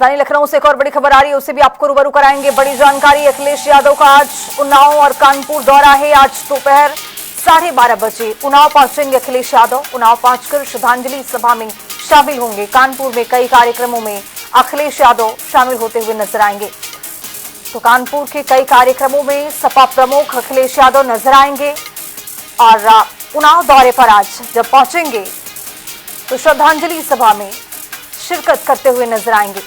राजधानी लखनऊ से एक और बड़ी खबर आ रही है, उसे भी आपको रूबरू कराएंगे। बड़ी जानकारी, अखिलेश यादव का आज उन्नाव और कानपुर दौरा है। आज दोपहर 12:30 बजे उन्नाव पहुंचेंगे अखिलेश यादव। उन्नाव पहुंचकर श्रद्धांजलि सभा में शामिल होंगे। कानपुर में कई कार्यक्रमों में अखिलेश यादव शामिल होते हुए नजर आएंगे। तो कानपुर के कई कार्यक्रमों में सपा प्रमुख अखिलेश यादव नजर आएंगे और उन्नाव दौरे पर आज जब पहुंचेंगे तो श्रद्धांजलि सभा में शिरकत करते हुए नजर आएंगे।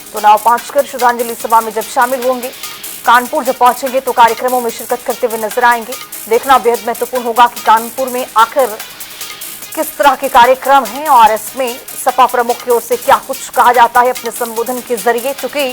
तो उन्नाव पहुंचकर श्रद्धांजलि सभा में जब शामिल होंगे, कानपुर जब पहुंचेंगे तो कार्यक्रमों में शिरकत करते हुए नजर आएंगे। देखना बेहद महत्वपूर्ण होगा कि कानपुर में आखिर किस तरह के कार्यक्रम हैं और इसमें सपा प्रमुख की ओर से क्या कुछ कहा जाता है अपने संबोधन के जरिए। चूंकि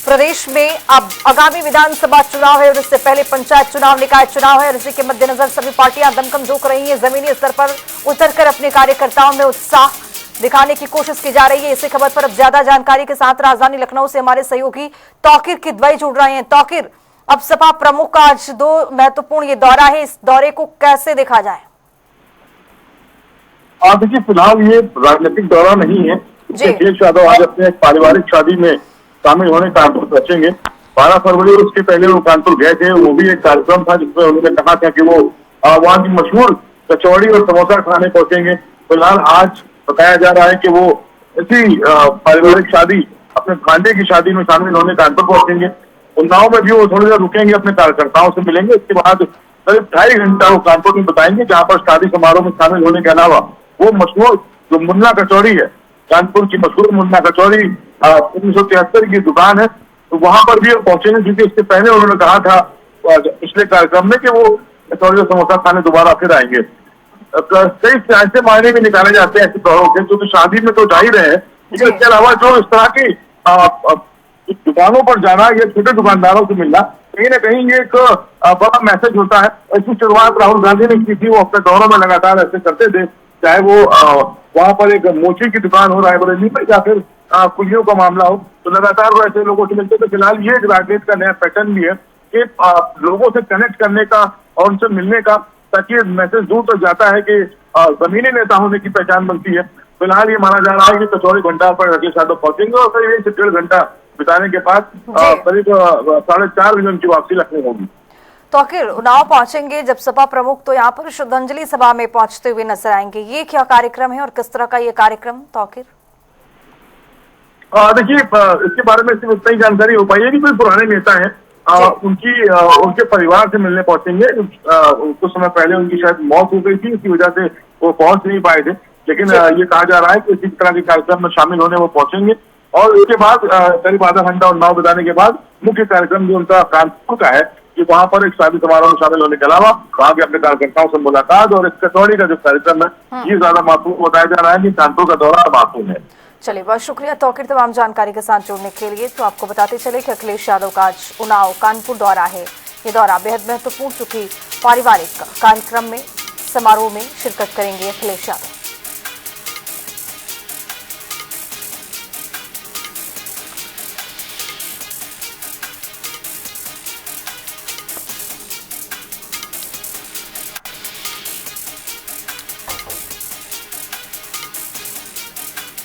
प्रदेश में अब आगामी विधानसभा चुनाव है और इससे पहले पंचायत चुनाव, निकाय चुनाव है और इसी के मद्देनजर सभी पार्टियां दमखम झोंक रही हैं। जमीनी स्तर पर उतरकर अपने कार्यकर्ताओं में उत्साह दिखाने की कोशिश की जा रही है। इसी खबर पर अब ज्यादा जानकारी के साथ राजधानी लखनऊ से हमारे सहयोगी तौकीर किदवई जुड़ रहे हैं। तौकीर, अब सपा प्रमुख का आज 2 महत्वपूर्ण ये दौरा है, इस दौरे को कैसे देखा जाए? देखिए, फिलहाल ये राजनीतिक दौरा नहीं है। अखिलेश यादव आज अपने एक पारिवारिक शादी में शामिल होने कानपुर पहुंचेंगे। 12 फरवरी उसके पहले वो कानपुर गए थे। वो भी एक कार्यक्रम था जिसमें उन्होंने कहा था कि वो वहां की मशहूर कचौड़ी और समोसा खाने पहुंचेंगे। फिलहाल आज बताया जा रहा है कि वो इसी पारिवारिक शादी, अपने भांजे की शादी में शामिल होने कानपुर पहुंचेंगे। उन्नाव में भी वो थोड़ी देर रुकेंगे, अपने कार्यकर्ताओं से मिलेंगे। इसके बाद करीब 2.5 घंटा वो कानपुर में बताएंगे, जहां पर शादी समारोह में शामिल होने के अलावा वो मशहूर जो मुन्ना कचौड़ी है, कानपुर की मशहूर मुन्ना कचौड़ी 1973 की दुकान है, तो वहां पर भी वो पहुंचेंगे। क्योंकि इससे पहले उन्होंने कहा था पिछले कार्यक्रम में कि वो कचौड़ी और समोसा खाने दोबारा फिर आएंगे। कई ऐसे मायने भी निकाले जाते हैं ऐसे दौरों के, जो शादी में तो जा ही रहे हैं, लेकिन इसके अलावा जो इस तरह की दुकानों पर जाना या छोटे दुकानदारों से मिलना, कहीं ना कहीं ये एक बड़ा मैसेज होता है। ऐसी शुरुआत राहुल गांधी ने की थी। वो अपने दौरों में लगातार ऐसे करते थे, चाहे वो वहां पर एक मोची की दुकान हो, रायबरेली में, या फिर कुलियों का मामला हो, तो लगातार वो ऐसे लोगों से मिलते थे। फिलहाल ये एक राजनीति का नया पैटर्न भी है कि लोगों से कनेक्ट करने का और उनसे मिलने का, ताकि मैसेज दूर तक जाता है कि जमीनी नेता होने की पहचान बनती है। फिलहाल ये माना जा रहा है कि कचौड़ी घंटा पर अखिलेश यादव पहुंचेंगे और करीब 1 से 1.5 घंटा बिताने के बाद करीब 4:30 बजे उनकी वापसी लखनऊ होगी। तो आखिर उन्नाव पहुंचेंगे जब सपा प्रमुख, तो यहाँ पर श्रद्धांजलि सभा में पहुंचते हुए नजर आएंगे। ये क्या कार्यक्रम है और किस तरह का ये कार्यक्रम, तौकीर? देखिए, इसके बारे में सिर्फ उतना ही जानकारी हो पाई है कि कोई पुराने नेता है, उनके परिवार से मिलने पहुंचेंगे। कुछ समय पहले उनकी शायद मौत हो गई थी, इसी वजह से वो पहुंच नहीं पाए थे। लेकिन ये कहा जा रहा है कि इसी तरह के कार्यक्रम में शामिल होने वो पहुंचेंगे और उसके बाद करीब आधा घंटा उन्नाव बिताने के बाद मुख्य कार्यक्रम जो उनका कानपुर का है, कि वहां पर एक शादी समारोह में शामिल होने के अलावा वहां के अपने कार्यकर्ताओं से मुलाकात और इस कचौड़ी का जो कार्यक्रम है, ये ज्यादा महत्वपूर्ण बताया जा रहा है कि कानपुर का दौरा महत्वपूर्ण है। चलिए, बहुत शुक्रिया तौकीर तमाम जानकारी के साथ जुड़ने के लिए। तो आपको बताते चले कि अखिलेश यादव का आज उन्नाव कानपुर दौरा है। ये दौरा बेहद महत्वपूर्ण, चूंकि पारिवारिक कार्यक्रम में, समारोह में शिरकत करेंगे अखिलेश यादव।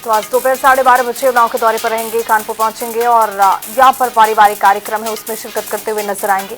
तो आज दोपहर 12:30 बजे उन्नाव के दौरे पर रहेंगे, कानपुर पहुंचेंगे और यहाँ पर पारिवारिक कार्यक्रम है उसमें शिरकत करते हुए नजर आएंगे।